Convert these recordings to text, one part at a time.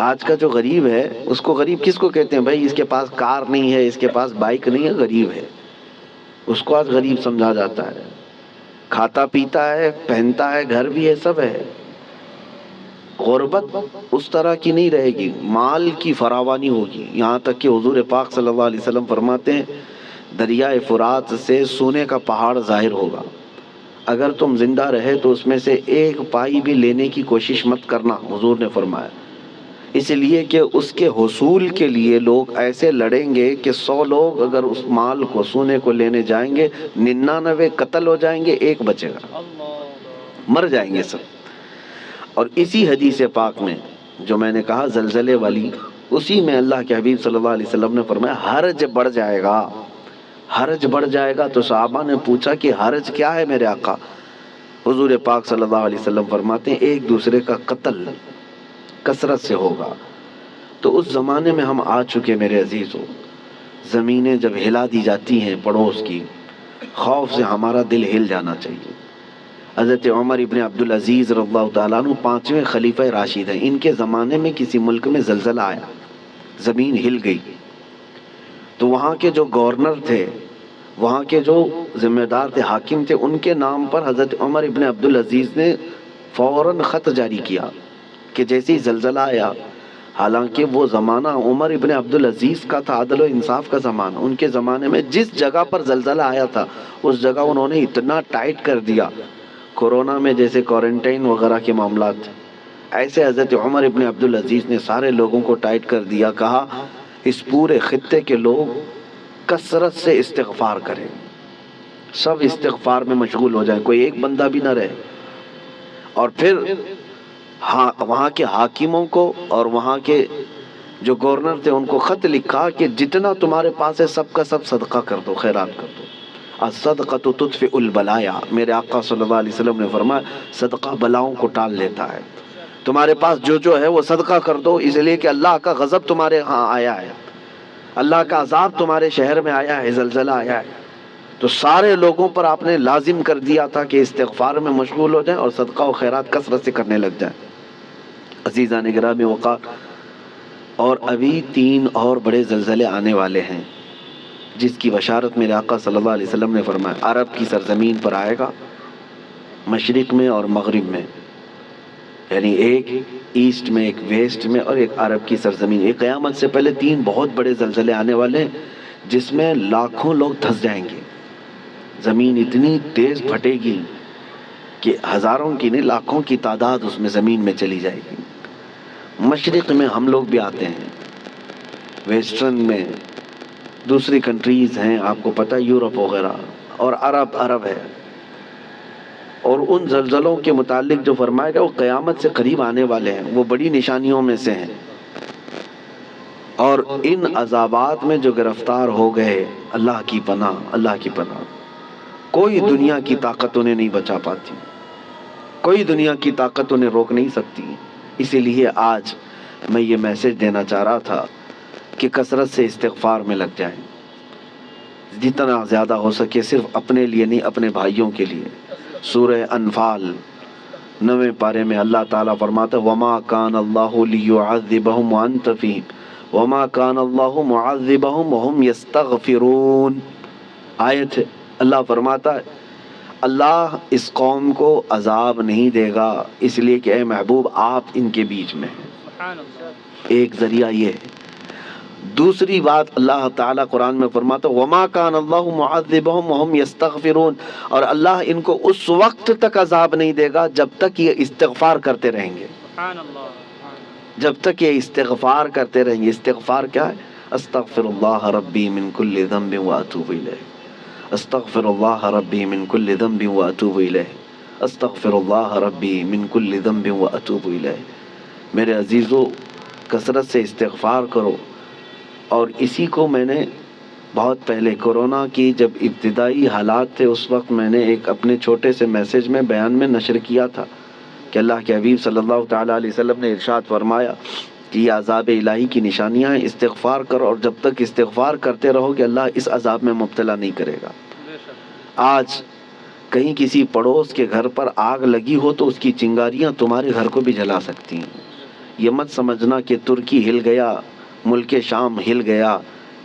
آج کا جو غریب ہے اس کو غریب کس کو کہتے ہیں؟ بھائی اس کے پاس کار نہیں ہے، اس کے پاس بائک نہیں ہے، غریب ہے، اس کو آج غریب سمجھا جاتا ہے۔ کھاتا پیتا ہے، پہنتا ہے، گھر بھی ہے، سب ہے۔ غربت اس طرح کی نہیں رہے گی، مال کی فراوانی ہوگی، یہاں تک کہ حضور پاک صلی اللہ علیہ وسلم فرماتے ہیں دریائے فرات سے سونے کا پہاڑ ظاہر ہوگا، اگر تم زندہ رہے تو اس میں سے ایک پائی بھی لینے کی کوشش مت کرنا، حضور نے فرمایا، اس لیے کہ اس کے حصول کے لیے لوگ ایسے لڑیں گے کہ 100 لوگ اگر اس مال کو، سونے کو لینے جائیں گے، 99 قتل ہو جائیں گے، ایک بچے گا، مر جائیں گے سب۔ اور اسی حدیث پاک میں جو میں نے کہا زلزلے والی، اسی میں اللہ کے حبیب صلی اللہ علیہ وسلم نے فرمایا حرج بڑھ جائے گا، حرج بڑھ جائے گا۔ تو صحابہ نے پوچھا کہ حرج کیا ہے میرے آقا؟ حضور پاک صلی اللہ علیہ وسلم فرماتے ہیں ایک دوسرے کا قتل کثرت سے ہوگا۔ تو اس زمانے میں ہم آ چکے میرے عزیزو، زمینیں جب ہلا دی جاتی ہیں پڑوس کی، خوف سے ہمارا دل ہل جانا چاہیے۔ حضرت عمر ابن عبدالعزیز رضی اللہ تعالیٰ عنہ 5ویں خلیفہ راشد ہیں، ان کے زمانے میں کسی ملک میں زلزلہ آیا، زمین ہل گئی، تو وہاں کے جو گورنر تھے، وہاں کے جو ذمہ دار تھے، حاکم تھے، ان کے نام پر حضرت عمر ابن عبدالعزیز نے فوراً خط جاری کیا کہ جیسے ہی زلزلہ آیا، حالانکہ وہ زمانہ عمر ابن عبدالعزیز کا تھا، عدل و انصاف کا زمانہ، ان کے زمانے میں جس جگہ پر زلزلہ آیا تھا اس جگہ انہوں نے اتنا ٹائٹ کر دیا، کورونا میں جیسے کوارنٹائن وغیرہ کے معاملات تھے، ایسے حضرت عمر ابن عبدالعزیز نے سارے لوگوں کو ٹائٹ کر دیا، کہا اس پورے خطے کے لوگ کثرت سے استغفار کریں، سب استغفار میں مشغول ہو جائیں، کوئی ایک بندہ بھی نہ رہے۔ اور پھر وہاں کے حاکموں کو اور وہاں کے جو گورنر تھے ان کو خط لکھا کہ جتنا تمہارے پاس ہے سب کا سب صدقہ کر دو، خیرات کر دو، الصدقۃ تطفئ البلایا، میرے آقا صلی اللہ علیہ وسلم نے فرمایا صدقہ بلاؤں کو ٹال لیتا ہے، تمہارے پاس جو ہے وہ صدقہ کر دو، اس لیے کہ اللہ کا غضب تمہارے ہاں آیا ہے، اللہ کا عذاب تمہارے شہر میں آیا ہے، زلزلہ آیا ہے۔ تو سارے لوگوں پر آپ نے لازم کر دیا تھا کہ استغفار میں مشغول ہو جائیں اور صدقہ و خیرات کثرت سے کرنے لگ جائیں۔ عزیزان گرامی وقار، اور ابھی 3 اور بڑے زلزلے آنے والے ہیں جس کی بشارت میرے آقا صلی اللہ علیہ وسلم نے فرمایا، عرب کی سرزمین پر آئے گا، مشرق میں اور مغرب میں، یعنی ایک ایسٹ میں، ایک ویسٹ میں، اور ایک عرب کی سرزمین۔ ایک قیامت سے پہلے 3 بہت بڑے زلزلے آنے والے ہیں جس میں لاکھوں لوگ دھنس جائیں گے، زمین اتنی تیز پھٹے گی کہ ہزاروں کی نہیں لاکھوں کی تعداد اس میں زمین میں چلی جائے گی۔ مشرق میں ہم لوگ بھی آتے ہیں، ویسٹرن میں دوسری کنٹریز ہیں، آپ کو پتہ یورپ وغیرہ، اور عرب ہے۔ اور ان زلزلوں کے متعلق جو فرمایا گیا وہ قیامت سے قریب آنے والے ہیں، وہ بڑی نشانیوں میں سے ہیں۔ اور ان عذابات میں جو گرفتار ہو گئے، اللہ کی پناہ، اللہ کی پناہ، کوئی دنیا کی طاقت انہیں نہیں بچا پاتی، کوئی دنیا کی طاقت انہیں روک نہیں سکتی۔ اسی لیے آج میں یہ میسج دینا چاہ رہا تھا کہ کثرت سے استغفار میں لگ جائیں، جتنا زیادہ ہو سکے، صرف اپنے لیے نہیں، اپنے بھائیوں کے لیے۔ سورہ انفال 9ویں پارے میں اللہ تعالیٰ فرماتا ہے وَمَا كَانَ اللَّهُ لِيُعَذِّبَهُمْ وَأَنْتَ فِيهِمْ وَمَا كَانَ اللَّهُ مُعَذِّبَهُمْ وَهُمْ يَسْتَغْفِرُونَ۔ آیت ہے، اللہ فرماتا ہے اللہ اس قوم کو عذاب نہیں دے گا اس لیے کہ اے محبوب آپ ان کے بیچ میں ہیں۔ ایک ذریعہ یہ ہے۔ دوسری بات اللہ تعالیٰ قرآن میں فرماتا وَمَا كَانَ اللَّهُ مُعَذِّبَهُمْ وَهُمْ يَسْتَغْفِرُونَ، اور اللہ ان کو اس وقت تک عذاب نہیں دے گا جب تک یہ استغفار کرتے رہیں گے، جب تک یہ استغفار کرتے رہیں گے۔ استغفار کیا ہے؟ استغفر اللہ ربی من کل ذنب واتوب الیہ، استغفر اللہ ربی من کل ذنب واتوب الیہ، استغفر اللہ ربی من کل ذنب واتوب الیہ۔ میرے عزیزو، کثرت سے استغفار کرو۔ اور اسی کو میں نے بہت پہلے کورونا کی جب ابتدائی حالات تھے اس وقت میں نے ایک اپنے چھوٹے سے میسج میں بیان میں نشر کیا تھا کہ اللہ کے حبیب صلی اللہ تعالیٰ علیہ وسلم نے ارشاد فرمایا کہ یہ عذاب الہی کی نشانیاں ہیں، استغفار کرو، اور جب تک استغفار کرتے رہو گے اللہ اس عذاب میں مبتلا نہیں کرے گا۔ آج کہیں کسی پڑوس کے گھر پر آگ لگی ہو تو اس کی چنگاریاں تمہارے گھر کو بھی جلا سکتی ہیں، یہ مت سمجھنا کہ ترکی ہل گیا، ملک شام ہل گیا،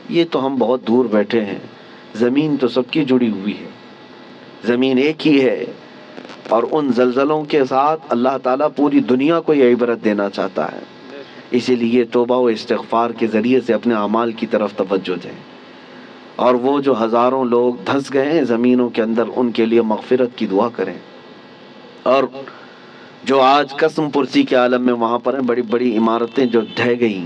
یہ تو ہم بہت دور بیٹھے ہیں، زمین تو سب کی جڑی ہوئی ہے، زمین ایک ہی ہے، اور ان زلزلوں کے ساتھ اللہ تعالیٰ پوری دنیا کو یہ عبرت دینا چاہتا ہے۔ اسی لیے توبہ و استغفار کے ذریعے سے اپنے اعمال کی طرف توجہ دیں، اور وہ جو ہزاروں لوگ دھنس گئے ہیں زمینوں کے اندر، ان کے لیے مغفرت کی دعا کریں۔ اور جو آج قسم پرسی کے عالم میں وہاں پر ہیں، بڑی بڑی عمارتیں جو ڈھہ گئیں،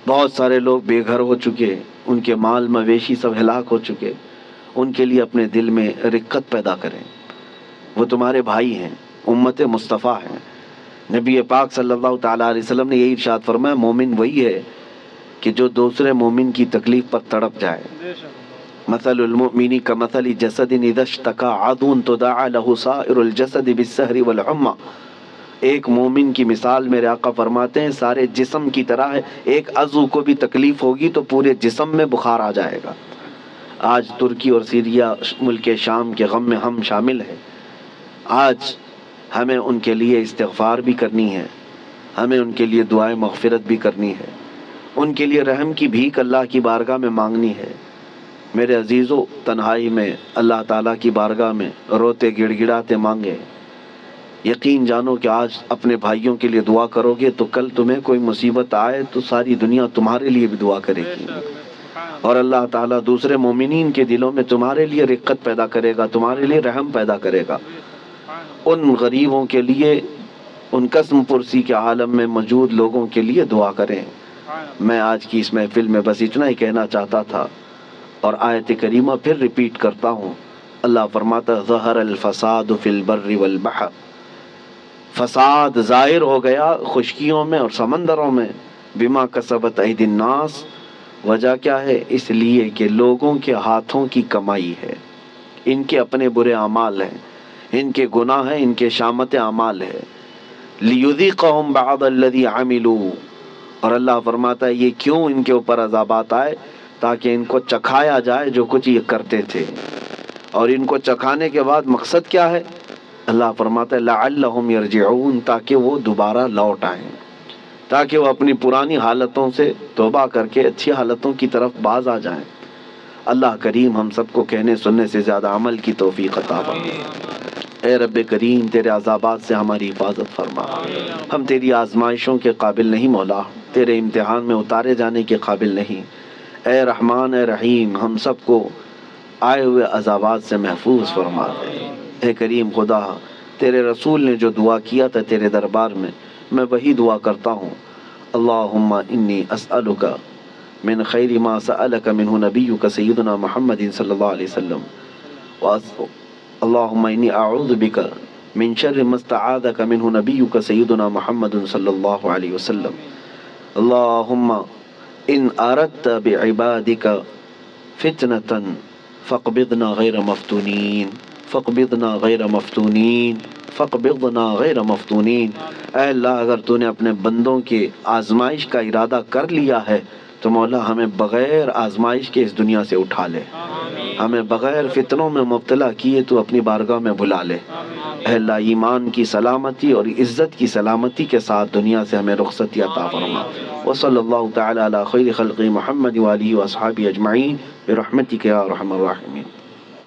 بہت سارے لوگ بے گھر ہو چکے، ان کے مال مویشی سب ہلاک ہو چکے، ان کے لیے اپنے دل میں رقت پیدا کریں۔ وہ تمہارے بھائی ہیں، امت مصطفیٰ ہیں۔ نبی پاک صلی اللہ تعالیٰ علیہ وسلم نے یہی ارشاد فرمایا، مومن وہی ہے کہ جو دوسرے مومن کی تکلیف پر تڑپ جائے۔ مثل المؤمن کمثل جسد اذا اشتكى عضو تداعى له سائر الجسد بالسهر والحمى۔ ایک مومن کی مثال میرے آقا فرماتے ہیں سارے جسم کی طرح ہے، ایک عضو کو بھی تکلیف ہوگی تو پورے جسم میں بخار آ جائے گا۔ آج ترکی اور سیریا ملک شام کے غم میں ہم شامل ہیں۔ آج ہمیں ان کے لیے استغفار بھی کرنی ہے، ہمیں ان کے لیے دعائیں مغفرت بھی کرنی ہے، ان کے لیے رحم کی بھیک اللہ کی بارگاہ میں مانگنی ہے۔ میرے عزیزو، تنہائی میں اللہ تعالیٰ کی بارگاہ میں روتے گڑ گڑاتے مانگے، یقین جانو کہ آج اپنے بھائیوں کے لیے دعا کرو گے تو کل تمہیں کوئی مصیبت آئے تو ساری دنیا تمہارے لیے بھی دعا کرے گی، اور اللہ تعالیٰ دوسرے مومنین کے دلوں میں تمہارے لیے رقت پیدا کرے گا، تمہارے لیے رحم پیدا کرے گا۔ ان غریبوں کے لیے، ان قسم پرسی کے عالم میں موجود لوگوں کے لیے دعا کریں۔ میں آج کی اس محفل میں بس اتنا ہی کہنا چاہتا تھا، اور آیت کریمہ پھر ریپیٹ کرتا ہوں۔ اللہ فرماتا ہے ظہر الفساد فی البر والبحر، فساد ظاہر ہو گیا خشکیوں میں اور سمندروں میں، بما کسبت ایدی الناس، وجہ کیا ہے؟ اس لیے کہ لوگوں کے ہاتھوں کی کمائی ہے، ان کے اپنے برے اعمال ہیں، ان کے گناہ ہیں، ان کے شامت اعمال ہے۔ لیذیقہم بعض الذی عملوا، اور اللہ فرماتا ہے یہ کیوں ان کے اوپر عذابات آئے؟ تاکہ ان کو چکھایا جائے جو کچھ یہ کرتے تھے۔ اور ان کو چکھانے کے بعد مقصد کیا ہے؟ اللہ فرماتا ہے لعلہم یرجعون، تاکہ وہ دوبارہ لوٹ آئیں، تاکہ وہ اپنی پرانی حالتوں سے توبہ کر کے اچھی حالتوں کی طرف باز آ جائیں۔ اللہ کریم ہم سب کو کہنے سننے سے زیادہ عمل کی توفیق عطا فرمائے۔ اے رب کریم تیرے عذابات سے ہماری حفاظت فرما، ہم تیری آزمائشوں کے قابل نہیں مولا، تیرے امتحان میں اتارے جانے کے قابل نہیں۔ اے رحمان اے رحیم ہم سب کو آئے ہوئے عذابات سے محفوظ فرما دے۔ اے کریم خدا، تیرے رسول نے جو دعا کیا تھا تیرے دربار میں وہی دعا کرتا ہوں۔ اللہم انی اسألک من خیر ما سألک منہ نبیک سیدنا محمد صلی اللہ علیہ وسلم، اللہم انی اعوذ بک من شر ما استعاذک منہ نبیک سیدنا محمد صلی اللہ علیہ وسلم، اللہم ان اردت بعبادک فتنة فاقبضنا غیر مفتونین، فاقبضنا غیر مفتونین، فاقبضنا غیر مفتونین۔ اے اللہ اگر تو نے اپنے بندوں کی آزمائش کا ارادہ کر لیا ہے تو مولا ہمیں بغیر آزمائش کے اس دنیا سے اٹھا لے، ہمیں بغیر فتنوں میں مبتلا کیے تو اپنی بارگاہ میں بلا لے۔ اے اللہ ایمان کی سلامتی اور عزت کی سلامتی کے ساتھ دنیا سے ہمیں رخصتی عطا فرما۔ وصلی اللہ تعالی علی خیر خلق محمد وآلہ واصحابہ اجمعین برحمتک یا ارحم الراحمین۔